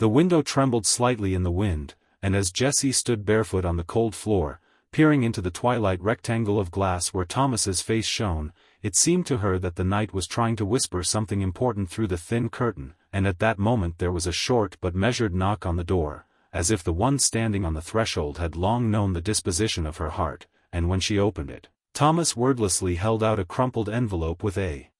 The window trembled slightly in the wind, and as Jessie stood barefoot on the cold floor, peering into the twilight rectangle of glass where Thomas's face shone, it seemed to her that the night was trying to whisper something important through the thin curtain, and at that moment there was a short but measured knock on the door, as if the one standing on the threshold had long known the disposition of her heart, and when she opened it, Thomas wordlessly held out a crumpled envelope with a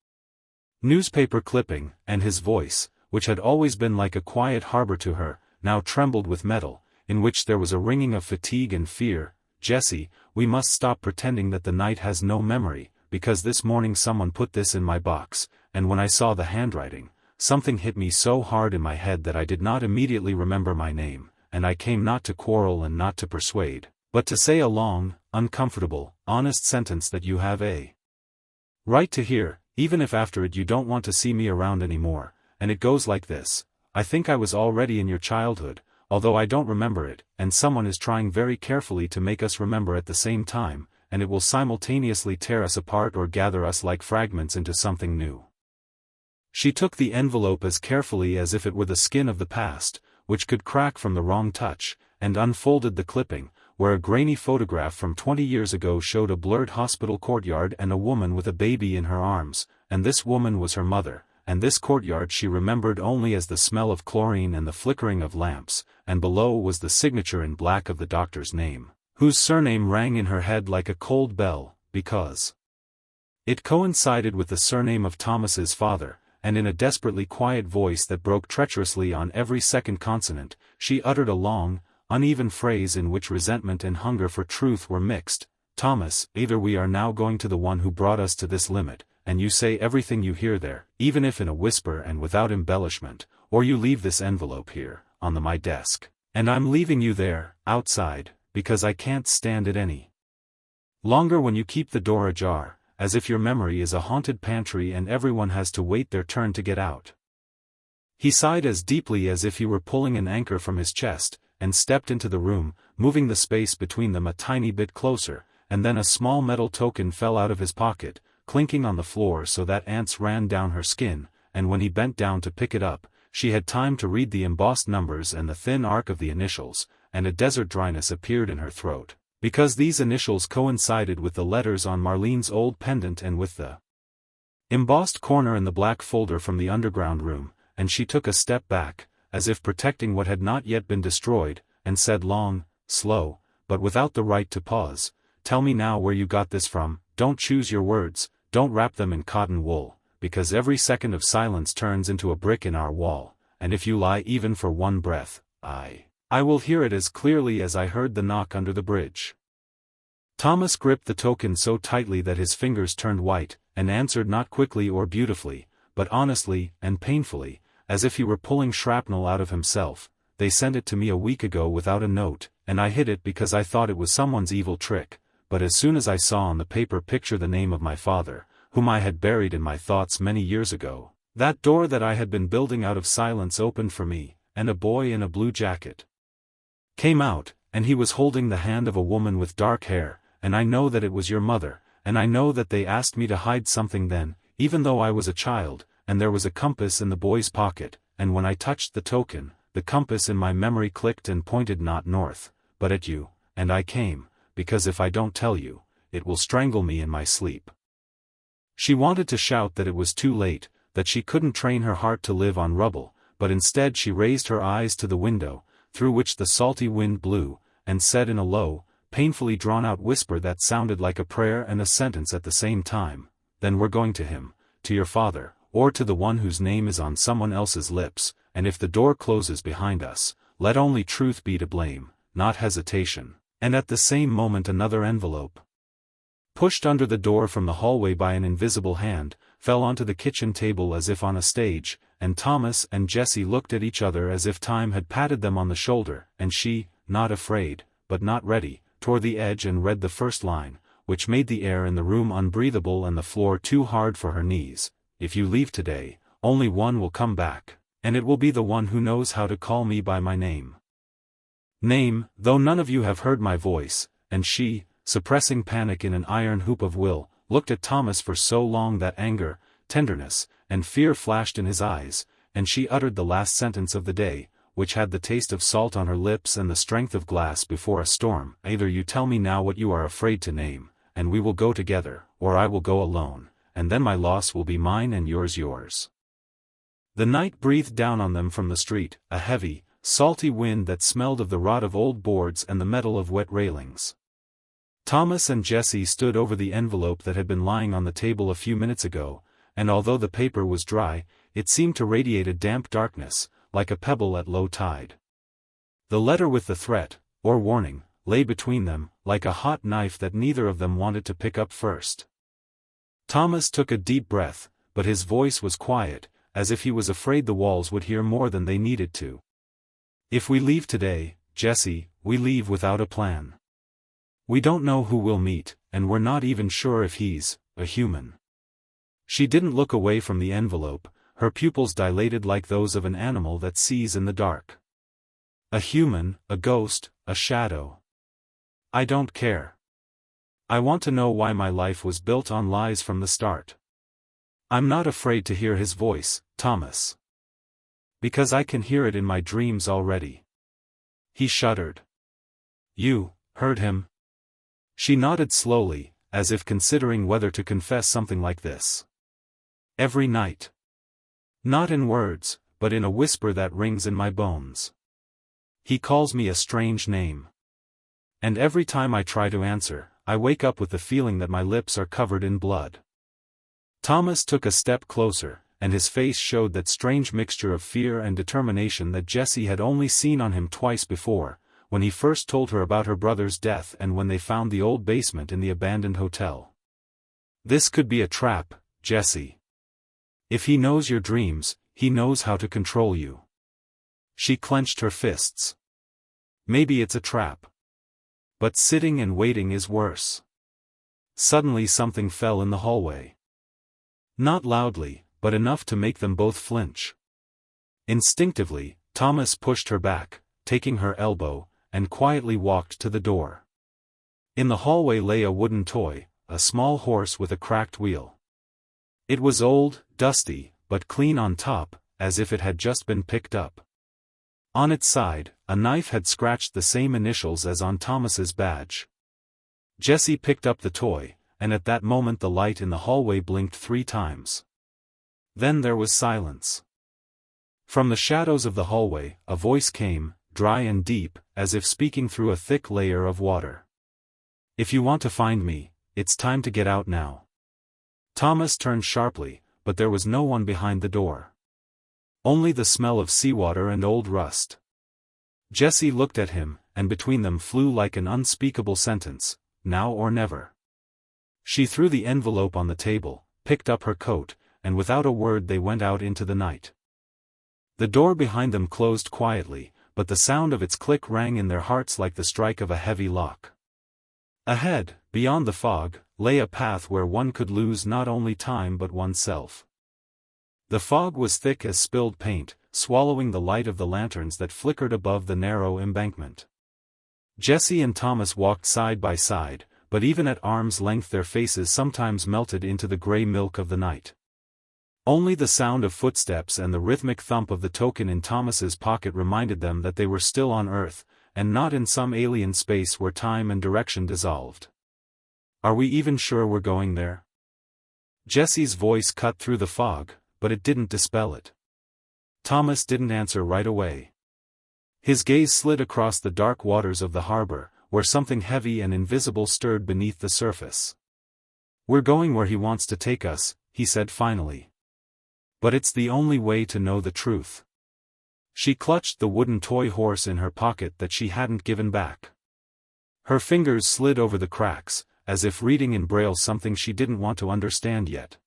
newspaper clipping, and his voice, which had always been like a quiet harbor to her, now trembled with metal, in which there was a ringing of fatigue and fear. "Jessie, we must stop pretending that the night has no memory, because this morning someone put this in my box, and when I saw the handwriting, something hit me so hard in my head that I did not immediately remember my name, and I came not to quarrel and not to persuade, but to say a long, uncomfortable, honest sentence that you have a right to hear, even if after it you don't want to see me around anymore, and it goes like this. I think I was already in your childhood, although I don't remember it, and someone is trying very carefully to make us remember at the same time, and it will simultaneously tear us apart or gather us like fragments into something new." She took the envelope as carefully as if it were the skin of the past, which could crack from the wrong touch, and unfolded the clipping, where a grainy photograph from 20 years ago showed a blurred hospital courtyard and a woman with a baby in her arms, and this woman was her mother, and this courtyard she remembered only as the smell of chlorine and the flickering of lamps, and below was the signature in black of the doctor's name, whose surname rang in her head like a cold bell, because it coincided with the surname of Thomas's father, and in a desperately quiet voice that broke treacherously on every second consonant, she uttered a long, uneven phrase in which resentment and hunger for truth were mixed. "Thomas, either we are now going to the one who brought us to this limit, and you say everything you hear there, even if in a whisper and without embellishment, or you leave this envelope here, on my desk, and I'm leaving you there, outside, because I can't stand it any longer when you keep the door ajar, as if your memory is a haunted pantry and everyone has to wait their turn to get out." He sighed as deeply as if he were pulling an anchor from his chest, and stepped into the room, moving the space between them a tiny bit closer, and then a small metal token fell out of his pocket, clinking on the floor so that ants ran down her skin, and when he bent down to pick it up, she had time to read the embossed numbers and the thin arc of the initials, and a desert dryness appeared in her throat, because these initials coincided with the letters on Marlene's old pendant and with the embossed corner in the black folder from the underground room, and she took a step back, as if protecting what had not yet been destroyed, and said long, slow, but without the right to pause, "Tell me now where you got this from. Don't choose your words, don't wrap them in cotton wool, because every second of silence turns into a brick in our wall, and if you lie even for one breath, I will hear it as clearly as I heard the knock under the bridge." Thomas gripped the token so tightly that his fingers turned white, and answered not quickly or beautifully, but honestly and painfully, as if he were pulling shrapnel out of himself. "They sent it to me a week ago without a note, and I hid it because I thought it was someone's evil trick, but as soon as I saw on the paper picture the name of my father, whom I had buried in my thoughts many years ago, that door that I had been building out of silence opened for me, and a boy in a blue jacket came out, and he was holding the hand of a woman with dark hair, and I know that it was your mother, and I know that they asked me to hide something then, even though I was a child, and there was a compass in the boy's pocket, and when I touched the token, the compass in my memory clicked and pointed not north, but at you, and I came, because if I don't tell you, it will strangle me in my sleep." She wanted to shout that it was too late, that she couldn't train her heart to live on rubble, but instead she raised her eyes to the window, through which the salty wind blew, and said in a low, painfully drawn-out whisper that sounded like a prayer and a sentence at the same time, "Then we're going to him, to your father, or to the one whose name is on someone else's lips, and if the door closes behind us, let only truth be to blame, not hesitation." And at the same moment another envelope, pushed under the door from the hallway by an invisible hand, fell onto the kitchen table as if on a stage, and Thomas and Jessie looked at each other as if time had patted them on the shoulder, and she, not afraid, but not ready, tore the edge and read the first line, which made the air in the room unbreathable and the floor too hard for her knees. "If you leave today, only one will come back, and it will be the one who knows how to call me by my name, though none of you have heard my voice." And she, suppressing panic in an iron hoop of will, looked at Thomas for so long that anger, tenderness, and fear flashed in his eyes, and she uttered the last sentence of the day, which had the taste of salt on her lips and the strength of glass before a storm. Either you tell me now what you are afraid to name, and we will go together, or I will go alone, and then my loss will be mine and yours. The night breathed down on them from the street, a heavy, salty wind that smelled of the rot of old boards and the metal of wet railings. Thomas and Jessie stood over the envelope that had been lying on the table a few minutes ago, and although the paper was dry, it seemed to radiate a damp darkness, like a pebble at low tide. The letter with the threat, or warning, lay between them, like a hot knife that neither of them wanted to pick up first. Thomas took a deep breath, but his voice was quiet, as if he was afraid the walls would hear more than they needed to. If we leave today, Jessie, we leave without a plan. We don't know who we'll meet, and we're not even sure if he's a human. She didn't look away from the envelope, her pupils dilated like those of an animal that sees in the dark. A human, a ghost, a shadow. I don't care. I want to know why my life was built on lies from the start. I'm not afraid to hear his voice, Thomas. Because I can hear it in my dreams already. He shuddered. You heard him? She nodded slowly, as if considering whether to confess something like this. Every night. Not in words, but in a whisper that rings in my bones. He calls me a strange name. And every time I try to answer, I wake up with the feeling that my lips are covered in blood. Thomas took a step closer, and his face showed that strange mixture of fear and determination that Jessie had only seen on him twice before, when he first told her about her brother's death and when they found the old basement in the abandoned hotel. This could be a trap, Jessie. If he knows your dreams, he knows how to control you. She clenched her fists. Maybe it's a trap. But sitting and waiting is worse. Suddenly something fell in the hallway. Not loudly, but enough to make them both flinch. Instinctively, Thomas pushed her back, taking her elbow, and quietly walked to the door. In the hallway lay a wooden toy, a small horse with a cracked wheel. It was old, dusty, but clean on top, as if it had just been picked up. On its side, a knife had scratched the same initials as on Thomas's badge. Jessie picked up the toy, and at that moment the light in the hallway blinked 3 times. Then there was silence. From the shadows of the hallway, a voice came, dry and deep, as if speaking through a thick layer of water. If you want to find me, it's time to get out now. Thomas turned sharply, but there was no one behind the door. Only the smell of seawater and old rust. Jessie looked at him, and between them flew like an unspeakable sentence, now or never. She threw the envelope on the table, picked up her coat, and without a word they went out into the night. The door behind them closed quietly, but the sound of its click rang in their hearts like the strike of a heavy lock. Ahead, beyond the fog, lay a path where one could lose not only time but oneself. The fog was thick as spilled paint, swallowing the light of the lanterns that flickered above the narrow embankment. Jessie and Thomas walked side by side, but even at arm's length their faces sometimes melted into the grey milk of the night. Only the sound of footsteps and the rhythmic thump of the token in Thomas's pocket reminded them that they were still on Earth, and not in some alien space where time and direction dissolved. Are we even sure we're going there? Jessie's voice cut through the fog, but it didn't dispel it. Thomas didn't answer right away. His gaze slid across the dark waters of the harbor, where something heavy and invisible stirred beneath the surface. We're going where he wants to take us, he said finally. But it's the only way to know the truth. She clutched the wooden toy horse in her pocket that she hadn't given back. Her fingers slid over the cracks, as if reading in braille something she didn't want to understand yet.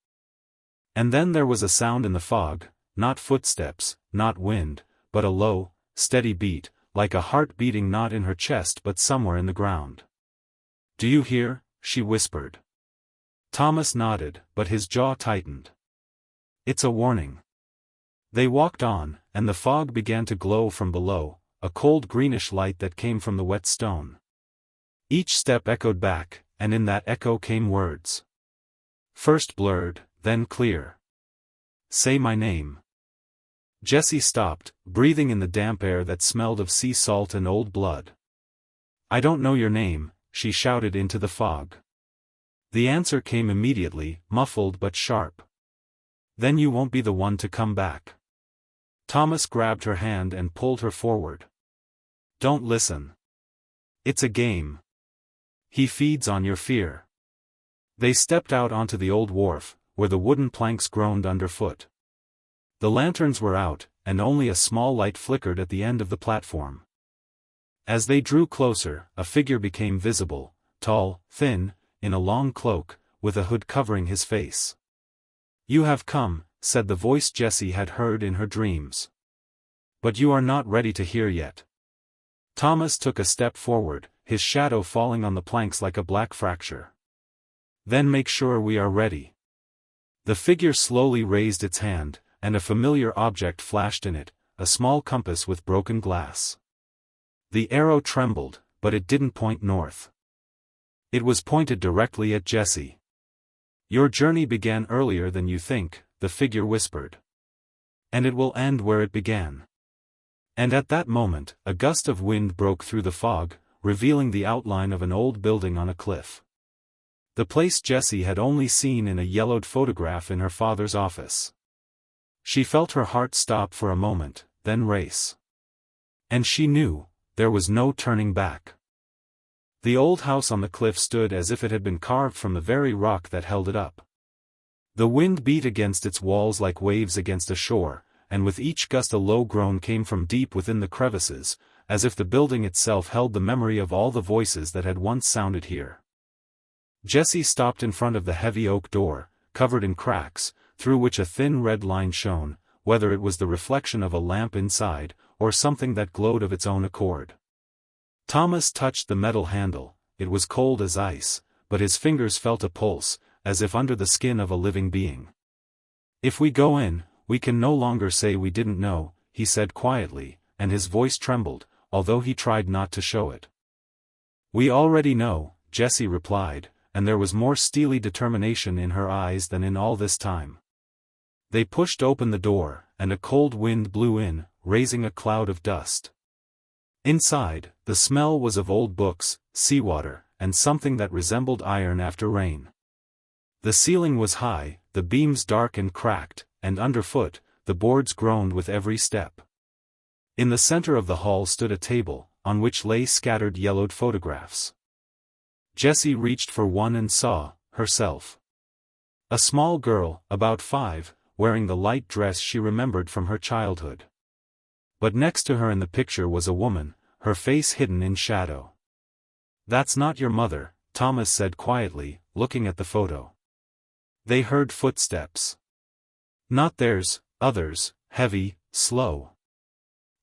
And then there was a sound in the fog, not footsteps, not wind, but a low, steady beat, like a heart beating not in her chest but somewhere in the ground. Do you hear? She whispered. Thomas nodded, but his jaw tightened. It's a warning. They walked on, and the fog began to glow from below, a cold greenish light that came from the wet stone. Each step echoed back, and in that echo came words. First blurred, then clear. Say my name. Jessie stopped, breathing in the damp air that smelled of sea salt and old blood. "I don't know your name," she shouted into the fog. The answer came immediately, muffled but sharp. "Then you won't be the one to come back." Thomas grabbed her hand and pulled her forward. "Don't listen. It's a game. He feeds on your fear." They stepped out onto the old wharf, where the wooden planks groaned underfoot. The lanterns were out, and only a small light flickered at the end of the platform. As they drew closer, a figure became visible, tall, thin, in a long cloak, with a hood covering his face. "You have come," said the voice Jessie had heard in her dreams. "But you are not ready to hear yet." Thomas took a step forward, his shadow falling on the planks like a black fracture. "Then make sure we are ready." The figure slowly raised its hand, and a familiar object flashed in it, a small compass with broken glass. The arrow trembled, but it didn't point north. It was pointed directly at Jessie. "Your journey began earlier than you think," the figure whispered. "And it will end where it began." And at that moment, a gust of wind broke through the fog, revealing the outline of an old building on a cliff. The place Jessie had only seen in a yellowed photograph in her father's office. She felt her heart stop for a moment, then race. And she knew, there was no turning back. The old house on the cliff stood as if it had been carved from the very rock that held it up. The wind beat against its walls like waves against a shore, and with each gust a low groan came from deep within the crevices, as if the building itself held the memory of all the voices that had once sounded here. Jessie stopped in front of the heavy oak door, covered in cracks, through which a thin red line shone, whether it was the reflection of a lamp inside, or something that glowed of its own accord. Thomas touched the metal handle. It was cold as ice, but his fingers felt a pulse, as if under the skin of a living being. "If we go in, we can no longer say we didn't know," he said quietly, and his voice trembled, although he tried not to show it. "We already know," Jessie replied, and there was more steely determination in her eyes than in all this time. They pushed open the door, and a cold wind blew in, raising a cloud of dust. Inside, the smell was of old books, seawater, and something that resembled iron after rain. The ceiling was high, the beams dark and cracked, and underfoot, the boards groaned with every step. In the center of the hall stood a table, on which lay scattered yellowed photographs. Jessie reached for one and saw, herself. A small girl, about 5, wearing the light dress she remembered from her childhood. But next to her in the picture was a woman, her face hidden in shadow. "That's not your mother," Thomas said quietly, looking at the photo. They heard footsteps. Not theirs, others, heavy, slow.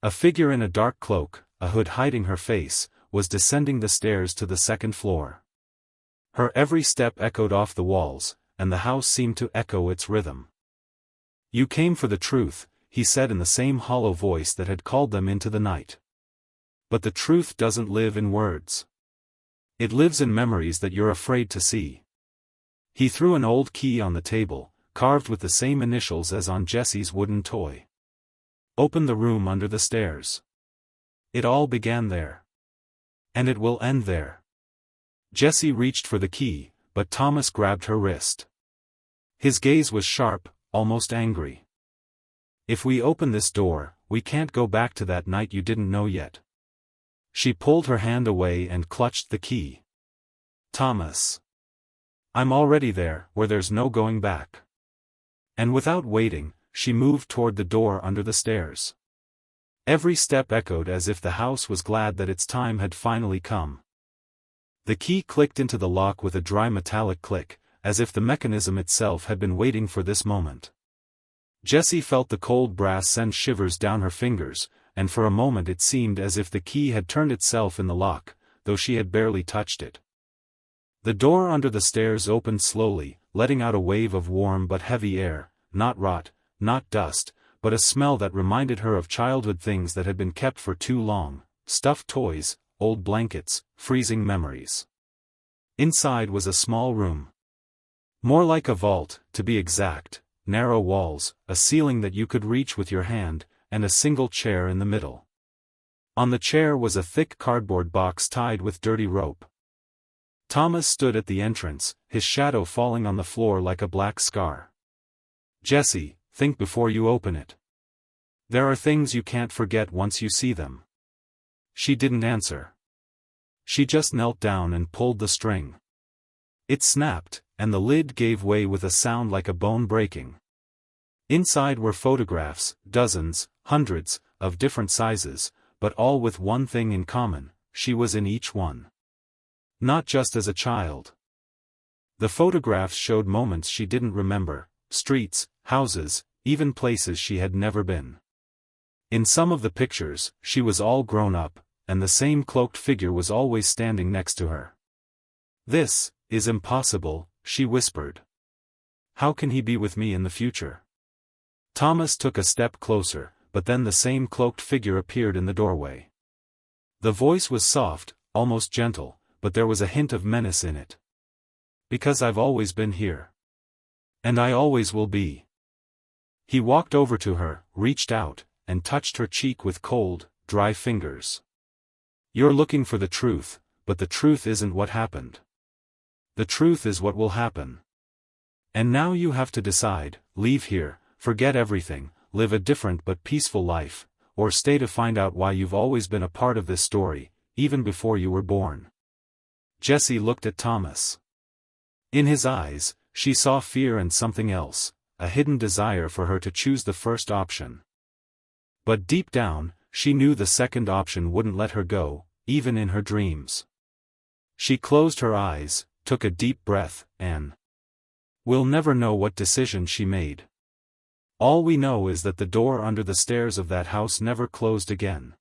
A figure in a dark cloak, a hood hiding her face, was descending the stairs to the second floor. Her every step echoed off the walls, and the house seemed to echo its rhythm. "You came for the truth," he said in the same hollow voice that had called them into the night. "But the truth doesn't live in words. It lives in memories that you're afraid to see." He threw an old key on the table, carved with the same initials as on Jessie's wooden toy. "Open the room under the stairs. It all began there. And it will end there." Jessie reached for the key, but Thomas grabbed her wrist. His gaze was sharp, almost angry. "If we open this door, we can't go back to that night you didn't know yet." She pulled her hand away and clutched the key. "Thomas. I'm already there, where there's no going back." And without waiting, she moved toward the door under the stairs. Every step echoed as if the house was glad that its time had finally come. The key clicked into the lock with a dry metallic click, as if the mechanism itself had been waiting for this moment. Jessie felt the cold brass send shivers down her fingers, and for a moment it seemed as if the key had turned itself in the lock, though she had barely touched it. The door under the stairs opened slowly, letting out a wave of warm but heavy air, not rot, not dust, but a smell that reminded her of childhood things that had been kept for too long, stuffed toys, old blankets, freezing memories. Inside was a small room. More like a vault, to be exact, narrow walls, a ceiling that you could reach with your hand, and a single chair in the middle. On the chair was a thick cardboard box tied with dirty rope. Thomas stood at the entrance, his shadow falling on the floor like a black scar. "Jessie, think before you open it. There are things you can't forget once you see them." She didn't answer. She just knelt down and pulled the string. It snapped, and the lid gave way with a sound like a bone breaking. Inside were photographs, dozens, hundreds, of different sizes, but all with one thing in common: she was in each one. Not just as a child. The photographs showed moments she didn't remember, streets, houses, even places she had never been. In some of the pictures, she was all grown up, and the same cloaked figure was always standing next to her. "This is impossible," she whispered. "How can he be with me in the future?" Thomas took a step closer, but then the same cloaked figure appeared in the doorway. The voice was soft, almost gentle, but there was a hint of menace in it. "Because I've always been here. And I always will be." He walked over to her, reached out, and touched her cheek with cold, dry fingers. "You're looking for the truth, but the truth isn't what happened. The truth is what will happen. And now you have to decide: leave here, forget everything, live a different but peaceful life, or stay to find out why you've always been a part of this story, even before you were born." Jessie looked at Thomas. In his eyes, she saw fear and something else, a hidden desire for her to choose the first option. But deep down, she knew the second option wouldn't let her go, even in her dreams. She closed her eyes, took a deep breath, and we'll never know what decision she made. All we know is that the door under the stairs of that house never closed again.